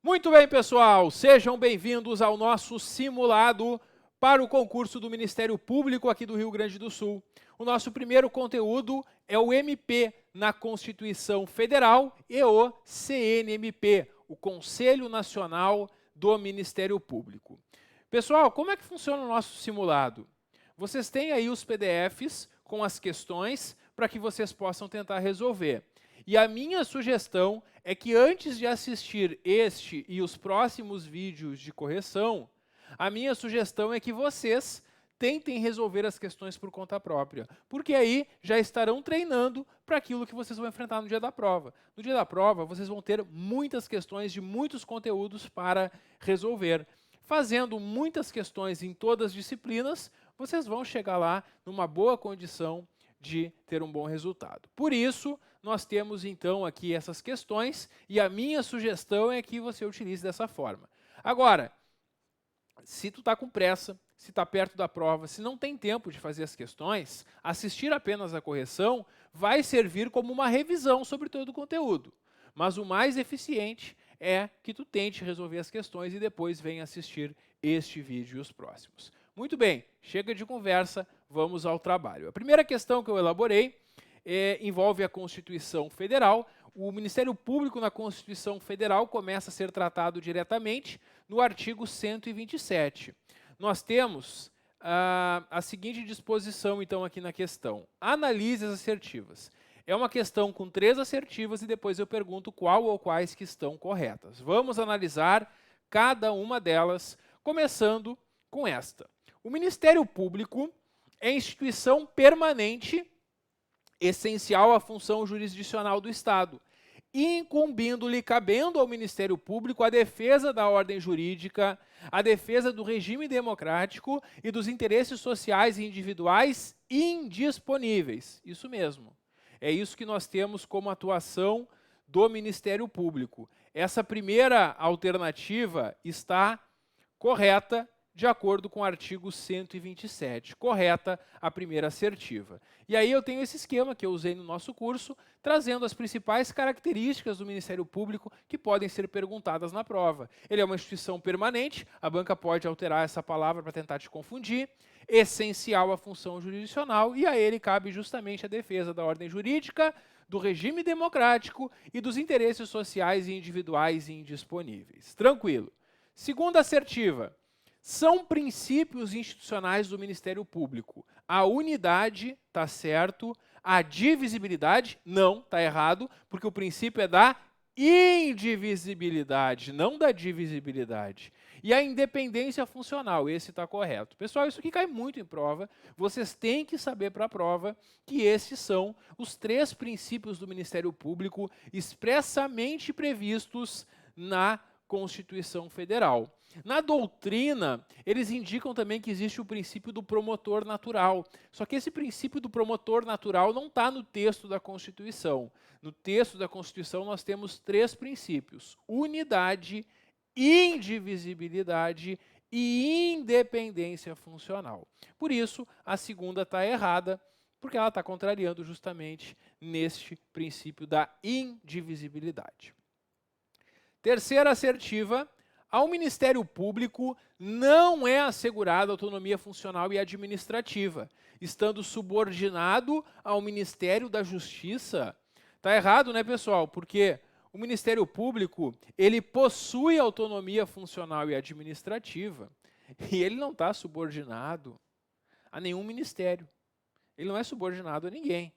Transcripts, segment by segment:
Muito bem, pessoal, sejam bem-vindos ao nosso simulado para o concurso do Ministério Público aqui do Rio Grande do Sul. O nosso primeiro conteúdo é o MP na Constituição Federal e o CNMP, o Conselho Nacional do Ministério Público. Pessoal, como é que funciona o nosso simulado? Vocês têm aí os PDFs com as questões para que vocês possam tentar resolver. E a minha sugestão é que antes de assistir este e os próximos vídeos de correção, a minha sugestão é que vocês tentem resolver as questões por conta própria, porque aí já estarão treinando para aquilo que vocês vão enfrentar no dia da prova. No dia da prova, vocês vão ter muitas questões de muitos conteúdos para resolver. Fazendo muitas questões em todas as disciplinas, vocês vão chegar lá numa boa condição de ter um bom resultado. Por isso, nós temos então aqui essas questões e a minha sugestão é que você utilize dessa forma. Agora, se tu está com pressa, se está perto da prova, se não tem tempo de fazer as questões, assistir apenas a correção vai servir como uma revisão sobre todo o conteúdo. Mas o mais eficiente é que tu tente resolver as questões e depois venha assistir este vídeo e os próximos. Muito bem, chega de conversa, vamos ao trabalho. A primeira questão que eu elaborei envolve a Constituição Federal. O Ministério Público na Constituição Federal começa a ser tratado diretamente no artigo 127. Nós temos a seguinte disposição, então, aqui na questão. Analise as assertivas. É uma questão com 3 assertivas e depois eu pergunto qual ou quais que estão corretas. Vamos analisar cada uma delas, começando com esta. O Ministério Público é instituição permanente essencial à função jurisdicional do Estado, incumbindo-lhe, cabendo ao Ministério Público a defesa da ordem jurídica, a defesa do regime democrático e dos interesses sociais e individuais indisponíveis. Isso mesmo. É isso que nós temos como atuação do Ministério Público. Essa primeira alternativa está correta de acordo com o artigo 127. Correta a primeira assertiva. E aí eu tenho esse esquema que eu usei no nosso curso, trazendo as principais características do Ministério Público que podem ser perguntadas na prova. Ele é uma instituição permanente, a banca pode alterar essa palavra para tentar te confundir, essencial à função jurisdicional, e a ele cabe justamente a defesa da ordem jurídica, do regime democrático e dos interesses sociais e individuais indisponíveis. Tranquilo. Segunda assertiva. São princípios institucionais do Ministério Público. A unidade, está certo. A divisibilidade, não, está errado, porque o princípio é da indivisibilidade, não da divisibilidade. E a independência funcional, esse está correto. Pessoal, isso aqui cai muito em prova. Vocês têm que saber para a prova que esses são os 3 princípios do Ministério Público expressamente previstos na Constituição Federal. Na doutrina, eles indicam também que existe o princípio do promotor natural. Só que esse princípio do promotor natural não está no texto da Constituição. No texto da Constituição nós temos 3 princípios: unidade, indivisibilidade e independência funcional. Por isso, a segunda está errada, porque ela está contrariando justamente neste princípio da indivisibilidade. Terceira assertiva. Ao Ministério Público não é assegurada autonomia funcional e administrativa, estando subordinado ao Ministério da Justiça. Está errado, né, pessoal? Porque o Ministério Público ele possui autonomia funcional e administrativa e ele não está subordinado a nenhum ministério. Ele não é subordinado a ninguém.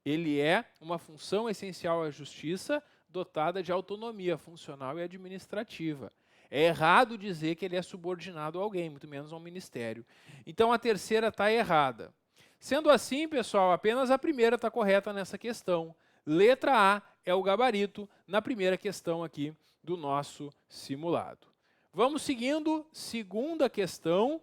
Ele é uma função essencial à Justiça dotada de autonomia funcional e administrativa. É errado dizer que ele é subordinado a alguém, muito menos a um ministério. Então, a terceira está errada. Sendo assim, pessoal, apenas a primeira está correta nessa questão. Letra A é o gabarito na primeira questão aqui do nosso simulado. Vamos seguindo. Segunda questão.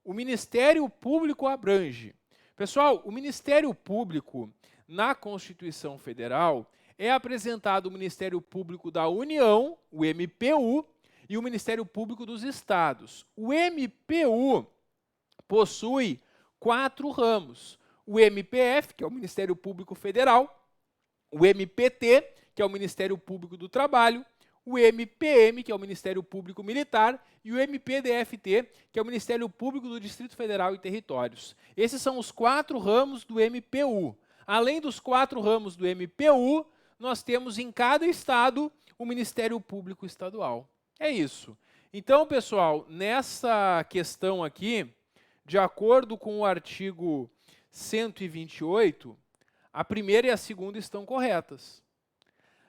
O Ministério Público abrange. Pessoal, o Ministério Público na Constituição Federal é apresentado o Ministério Público da União, o MPU, e o Ministério Público dos Estados. O MPU possui 4 ramos. O MPF, que é o Ministério Público Federal, o MPT, que é o Ministério Público do Trabalho, o MPM, que é o Ministério Público Militar, e o MPDFT, que é o Ministério Público do Distrito Federal e Territórios. Esses são os 4 ramos do MPU. Além dos 4 ramos do MPU, nós temos em cada estado o Ministério Público Estadual. É isso. Então, pessoal, nessa questão aqui, de acordo com o artigo 128, a primeira e a segunda estão corretas.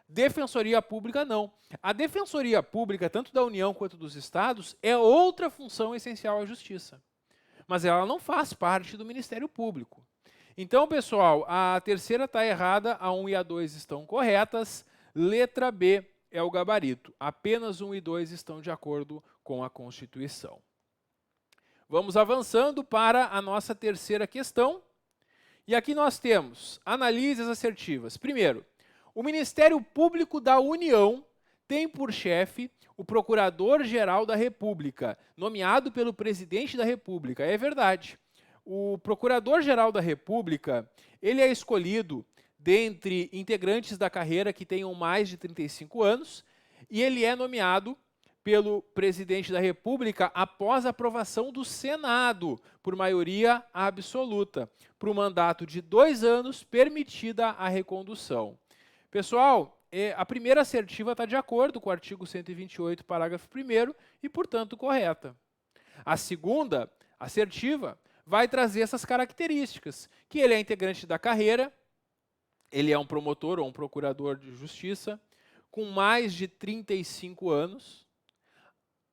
Defensoria Pública, não. A Defensoria Pública, tanto da União quanto dos Estados, é outra função essencial à Justiça. Mas ela não faz parte do Ministério Público. Então, pessoal, a terceira está errada, a 1 e a 2 estão corretas. Letra B é o gabarito. Apenas 1 e 2 estão de acordo com a Constituição. Vamos avançando para a nossa terceira questão. E aqui nós temos analise as assertivas. Primeiro, o Ministério Público da União tem por chefe o Procurador-Geral da República, nomeado pelo Presidente da República. É verdade. O Procurador-Geral da República, ele é escolhido dentre integrantes da carreira que tenham mais de 35 anos e ele é nomeado pelo Presidente da República após a aprovação do Senado, por maioria absoluta, para um mandato de 2 anos, permitida a recondução. Pessoal, a primeira assertiva está de acordo com o artigo 128, parágrafo 1º, e, portanto, correta. A segunda assertiva vai trazer essas características, que ele é integrante da carreira, ele é um promotor ou um procurador de justiça, com mais de 35 anos,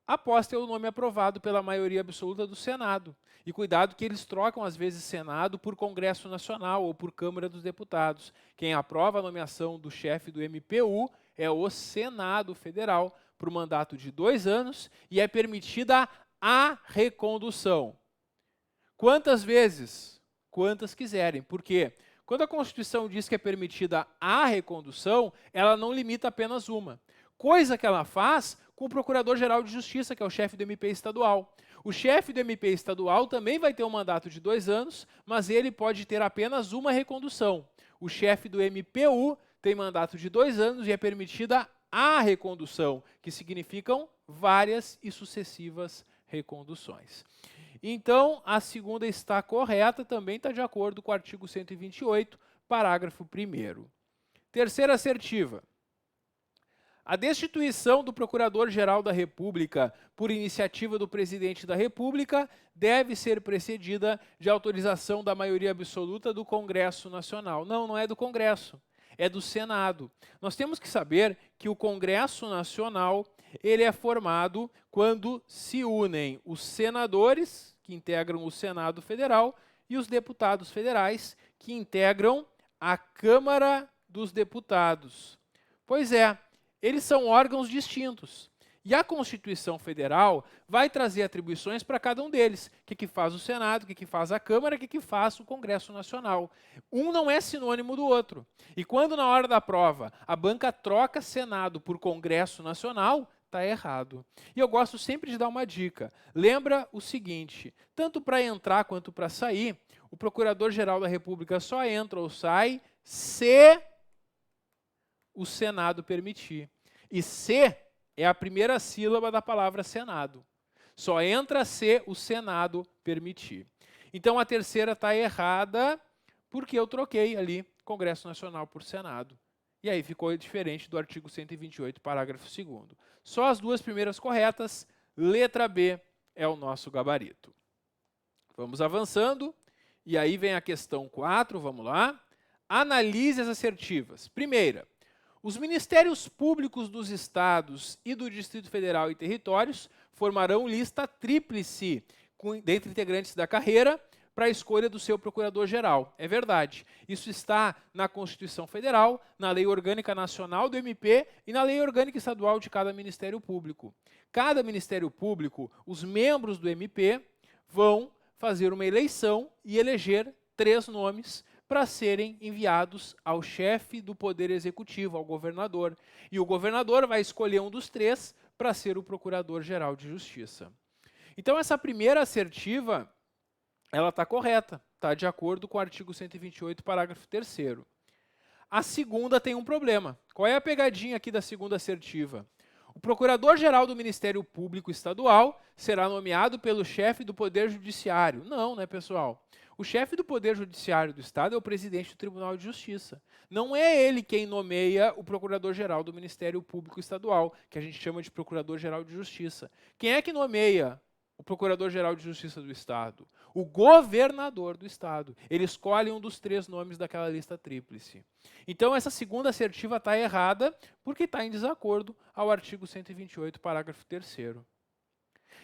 após ter o nome aprovado pela maioria absoluta do Senado. E cuidado que eles trocam, às vezes, Senado por Congresso Nacional ou por Câmara dos Deputados. Quem aprova a nomeação do chefe do MPU é o Senado Federal, por um mandato de 2 anos, e é permitida a recondução. Quantas vezes? Quantas quiserem. Por quê? Quando a Constituição diz que é permitida a recondução, ela não limita apenas uma. Coisa que ela faz com o Procurador-Geral de Justiça, que é o chefe do MP estadual. O chefe do MP estadual também vai ter um mandato de 2 anos, mas ele pode ter apenas uma recondução. O chefe do MPU tem mandato de 2 anos e é permitida a recondução, que significam várias e sucessivas reconduções. Então, a segunda está correta, também está de acordo com o artigo 128, parágrafo 1º. Terceira assertiva. A destituição do Procurador-Geral da República por iniciativa do Presidente da República deve ser precedida de autorização da maioria absoluta do Congresso Nacional. Não, não é do Congresso, é do Senado. Nós temos que saber que o Congresso Nacional ele é formado quando se unem os senadores, que integram o Senado Federal, e os deputados federais, que integram a Câmara dos Deputados. Pois é, eles são órgãos distintos. E a Constituição Federal vai trazer atribuições para cada um deles. O que faz o Senado, o que faz a Câmara, o que faz o Congresso Nacional. Um não é sinônimo do outro. E quando, na hora da prova, a banca troca Senado por Congresso Nacional, está errado. E eu gosto sempre de dar uma dica. Lembra o seguinte, tanto para entrar quanto para sair, o Procurador-Geral da República só entra ou sai se o Senado permitir. E se é a primeira sílaba da palavra Senado. Só entra se o Senado permitir. Então a terceira está errada porque eu troquei ali Congresso Nacional por Senado. E aí ficou diferente do artigo 128, parágrafo 2º. Só as 2 primeiras corretas, letra B é o nosso gabarito. Vamos avançando, e aí vem a questão 4, vamos lá. Analise as assertivas. Primeira, os Ministérios Públicos dos Estados e do Distrito Federal e Territórios formarão lista tríplice dentre integrantes da carreira para a escolha do seu Procurador-Geral. É verdade. Isso está na Constituição Federal, na Lei Orgânica Nacional do MP e na Lei Orgânica Estadual de cada Ministério Público. Cada Ministério Público, os membros do MP vão fazer uma eleição e eleger 3 nomes para serem enviados ao chefe do Poder Executivo, ao governador. E o governador vai escolher um dos 3 para ser o Procurador-Geral de Justiça. Então, essa primeira assertiva, ela está correta, está de acordo com o artigo 128, parágrafo 3º. A segunda tem um problema. Qual é a pegadinha aqui da segunda assertiva? O Procurador-Geral do Ministério Público Estadual será nomeado pelo chefe do Poder Judiciário. Não, né, pessoal? O chefe do Poder Judiciário do Estado é o presidente do Tribunal de Justiça. Não é ele quem nomeia o Procurador-Geral do Ministério Público Estadual, que a gente chama de Procurador-Geral de Justiça. Quem é que nomeia o Procurador-Geral de Justiça do Estado? O governador do Estado. Ele escolhe um dos 3 nomes daquela lista tríplice. Então, essa segunda assertiva está errada, porque está em desacordo ao artigo 128, parágrafo 3º.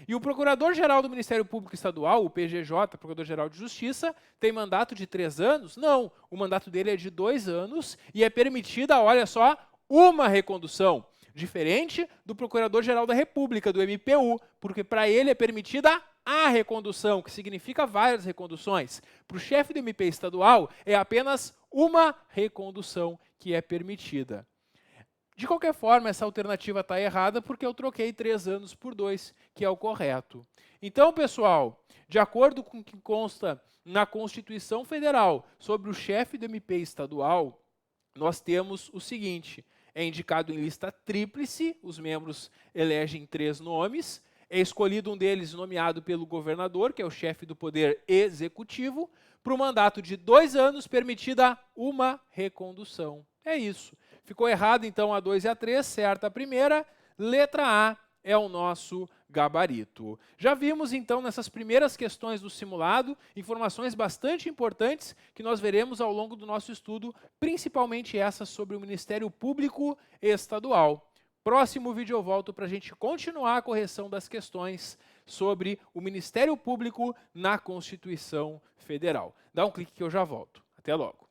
E o Procurador-Geral do Ministério Público Estadual, o PGJ, Procurador-Geral de Justiça, tem mandato de 3 anos? Não, o mandato dele é de 2 anos e é permitida, olha só, uma recondução. Diferente do Procurador-Geral da República, do MPU, porque para ele é permitida a recondução, que significa várias reconduções. Para o chefe do MP estadual, é apenas uma recondução que é permitida. De qualquer forma, essa alternativa está errada porque eu troquei 3 anos por 2, que é o correto. Então, pessoal, de acordo com o que consta na Constituição Federal sobre o chefe do MP estadual, nós temos o seguinte: é indicado em lista tríplice, os membros elegem 3 nomes, é escolhido um deles nomeado pelo governador, que é o chefe do Poder Executivo, para um mandato de 2 anos, permitida uma recondução. É isso. Ficou errado, então, a 2 e a 3, certa a primeira. Letra A é o nosso gabarito. Já vimos, então, nessas primeiras questões do simulado, informações bastante importantes que nós veremos ao longo do nosso estudo, principalmente essas sobre o Ministério Público Estadual. Próximo vídeo eu volto para a gente continuar a correção das questões sobre o Ministério Público na Constituição Federal. Dá um clique que eu já volto. Até logo.